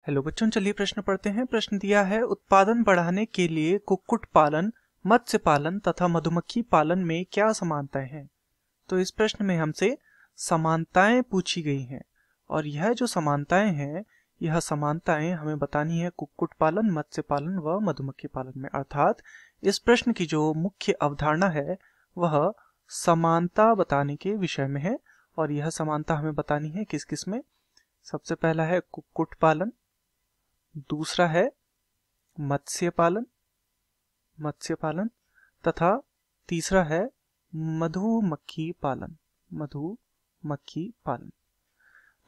Hello बच्चों, चलिए प्रश्न पढ़ते हैं। प्रश्न दिया है, उत्पादन बढ़ाने के लिए कुक्कुट पालन, मत्स्य पालन तथा मधुमक्खी पालन में क्या समानताएं हैं। तो इस प्रश्न में हमसे समानताएं पूछी गई हैं और यह जो समानताएं हैं, यह समानताएं हमें बतानी है कुक्कुट पालन, मत्स्य पालन व मधुमक्खी पालन में। अर्थात इस प्रश्न की जो मुख्य अवधारणा है वह समानता बताने के विषय में है। और यह समानता हमें बतानी है किस किस में। सबसे पहला है कुक्कुट पालन, दूसरा है मत्स्य पालन तथा तीसरा है मधुमक्खी पालन।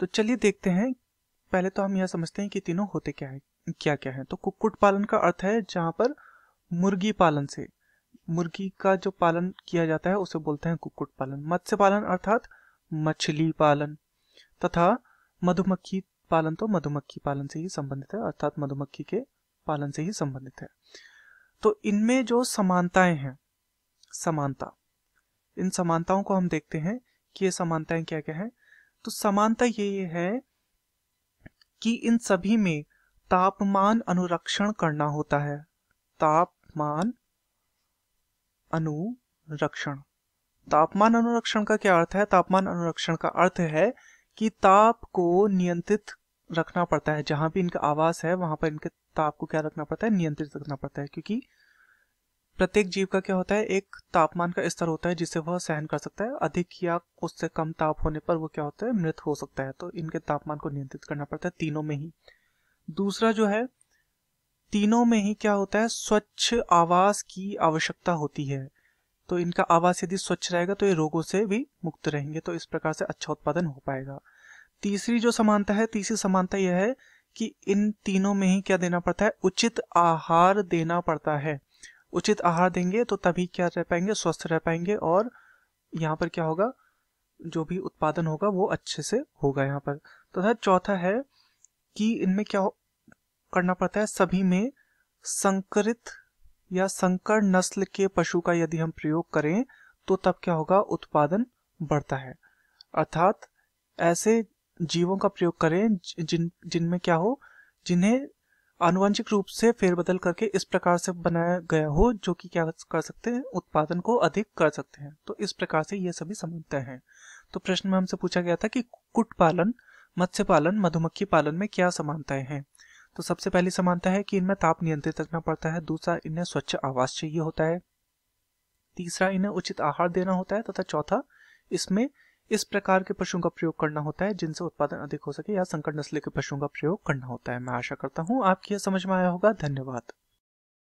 तो चलिए देखते हैं। पहले तो हम यह समझते हैं कि तीनों होते क्या है, क्या क्या है। तो कुक्कुट पालन का अर्थ है जहां पर मुर्गी पालन से मुर्गी का जो पालन किया जाता है उसे बोलते हैं कुक्कुट पालन। मत्स्य पालन अर्थात मछली पालन तथा मधुमक्खी पालन तो मधुमक्खी पालन से ही संबंधित है, अर्थात मधुमक्खी के पालन से ही संबंधित है। तो इनमें जो समानताएं हैं, इन समानताओं को हम देखते हैं कि ये समानताएं क्या क्या है। तो समानता ये है कि इन सभी में तापमान अनुरक्षण करना होता है। तापमान अनुरक्षण का क्या अर्थ है? तापमान अनुरक्षण का अर्थ है कि ताप को नियंत्रित रखना पड़ता है। जहां भी इनका आवास है वहां पर इनके ताप को क्या रखना पड़ता है? नियंत्रित रखना पड़ता है, क्योंकि प्रत्येक जीव का क्या होता है, एक तापमान का स्तर होता है जिसे वह सहन कर सकता है। अधिक या उससे कम ताप होने पर वो क्या होता है, मृत हो सकता है। तो इनके तापमान को नियंत्रित करना पड़ता है तीनों में ही। दूसरा जो है, तीनों में ही क्या होता है, स्वच्छ आवास की आवश्यकता होती है। तो इनका आवास यदि स्वच्छ रहेगा तो ये रोगों से भी मुक्त रहेंगे, तो इस प्रकार से अच्छा उत्पादन हो पाएगा। तीसरी समानता यह है कि इन तीनों में ही क्या देना पड़ता है, उचित आहार देना पड़ता है। उचित आहार देंगे तो तभी क्या रह पाएंगे, स्वस्थ रह पाएंगे, और यहाँ पर क्या होगा, जो भी उत्पादन होगा वो अच्छे से होगा यहाँ पर। तथा चौथा है कि इनमें क्या करना पड़ता है, सभी में संकरित या संकर नस्ल के पशु का यदि हम प्रयोग करें तो तब क्या होगा, उत्पादन बढ़ता है। अर्थात ऐसे जीवों का प्रयोग करें जिनमें क्या हो, जिन्हें आनुवंशिक रूप से फेरबदल करके इस प्रकार से बनाया गया हो जो कि क्या कर सकते हैं, उत्पादन को अधिक कर सकते हैं। तो इस प्रकार से ये सभी समानताएं हैं। तो प्रश्न में हमसे पूछा गया था कि कुक्कुट पालन, मत्स्य पालन, मधुमक्खी पालन में क्या समानताएं हैं। तो सबसे पहली समानता है कि इनमें ताप नियंत्रित रखना पड़ता है। दूसरा, इन्हें स्वच्छ आवास चाहिए होता है। तीसरा, इन्हें उचित आहार देना होता है। तथा चौथा, इसमें इस प्रकार के पशुओं का प्रयोग करना होता है जिनसे उत्पादन अधिक हो सके, या संकर नस्ल के पशुओं का प्रयोग करना होता है। मैं आशा करता हूं आपकी यह समझ में आया होगा। धन्यवाद।